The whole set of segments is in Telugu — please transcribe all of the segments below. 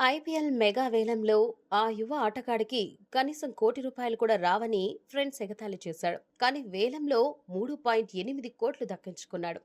ఐపీఎల్ మెగా వేలంలో ఆ యువ ఆటగాడికి కనీసం ₹1,00,00,000 కూడా రావని ఫ్రెండ్స్ ఎగతాళి చేశాడు. కానీ వేలంలో 3.8 కోట్లు దక్కించుకున్నాడు.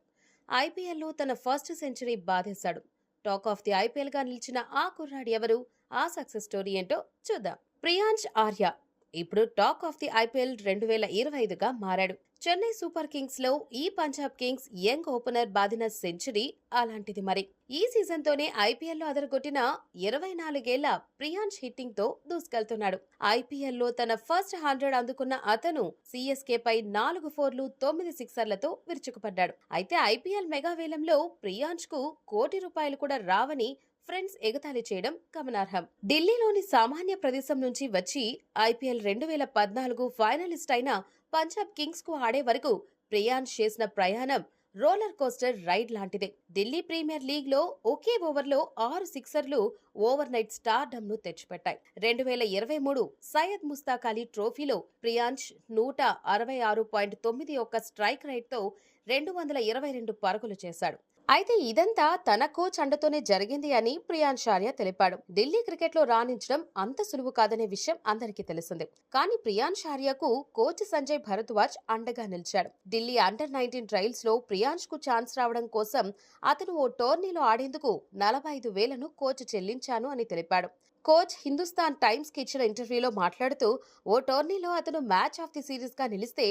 ఐపీఎల్లో తన ఫస్ట్ సెంచరీ బాధేశాడు. టాక్ ఆఫ్ ది ఐపీఎల్ గా నిలిచిన ఆ కుర్రాడు ఎవరు? ఆ సక్సెస్ స్టోరీ ఏంటో చూద్దాం. ప్రియాంష్ ఆర్య ఇప్పుడు టాక్ ఆఫ్ ది ఐపీఎల్ 2025గా మారాడు. చెన్నై సూపర్ కింగ్స్ లో ఈ పంజాబ్ కింగ్స్ యంగ్ ఓపెనర్ బాదిన సెంచరీ అలాంటిది మరి. ఈ సీజన్ తోనే ఐపీఎల్ లో అదరగొట్టిన 24 ఏళ్ల ప్రియాంష్ హిట్టింగ్ తో దూసుకెళ్తున్నాడు. ఐపీఎల్ లో తన ఫస్ట్ 100 అందుకున్న అతను సిఎస్కే పై 4 ఫోర్లు 9 సిక్సర్లతో విరుచుకుపడ్డాడు. అయితే ఐపీఎల్ మెగా వేలంలో ప్రియాంష్ కు ₹1,00,00,000 కూడా రావని ఫ్రెండ్స్ ఎగతాళి చేయడం గమనార్హం. ఢిల్లీలోని సామాన్య ప్రదేశం నుంచి వచ్చి ఐపీఎల్ 2014 ఫైనలిస్ట్ అయిన పంజాబ్ కింగ్స్ కు ఆడే వరకు ప్రియాంష్ చేసిన ప్రయాణం రోలర్ కోస్టర్ రైడ్ లాంటిదే. ఢిల్లీ ప్రీమియర్ లీగ్ లో ఒకే ఓవర్లో 6 సిక్సర్లు ఓవర్ నైట్ స్టార్డమ్ ను తెచ్చిపెట్టాయి. 2023 సయ్యద్ ముస్తాక్ అలీ ట్రోఫీలో ప్రియాంష్ 166.91 స్ట్రైక్ రేట్ తో 222 పరుగులు చేశాడు. అయితే ఇదంతా తన కోచ్ అండతోనే జరిగింది అని ప్రియాంష్ ఆర్య తెలిపాడు. ఢిల్లీ క్రికెట్ లో రాణించడం అంత సులువు కాదనే విషయం అందరికీ తెలిసిందే. కానీ ప్రియాంష్ ఆర్యకు కోచ్ సంజయ్ భరద్వాజ్ అండగా నిలిచాడు. ఢిల్లీ అండర్-19 ట్రయల్స్ లో ప్రియాంష్ కు ఛాన్స్ రావడం కోసం అతను ఓ టోర్నీలో ఆడేందుకు 45,000ను కోచ్ చెల్లించాను అని తెలిపాడు. కోచ్ హిందుస్థాన్ టైమ్స్ కి ఇచ్చిన ఇంటర్వ్యూలో మాట్లాడుతూ ఓ టోర్నీలో అతను మ్యాచ్ ఆఫ్ ది సిరీస్ గా నిలిస్తే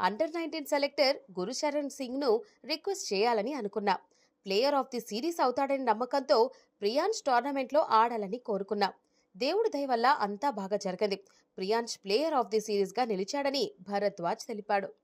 అండర్-19 సెలెక్టర్ గురుచరణ్ సింగ్ ను రిక్వెస్ట్ చేయాలని అనుకున్నా. ప్లేయర్ ఆఫ్ ది సిరీస్ అవుతాడని నమ్మకంతో ప్రియాంష్ టోర్నమెంట్లో ఆడాలని కోరుకున్నా. దేవుడి దయ వల్ల అంతా బాగా జరిగింది. Priyansh player of the series గా నిలిచాడని భరద్వాజ్ తెలిపాడు.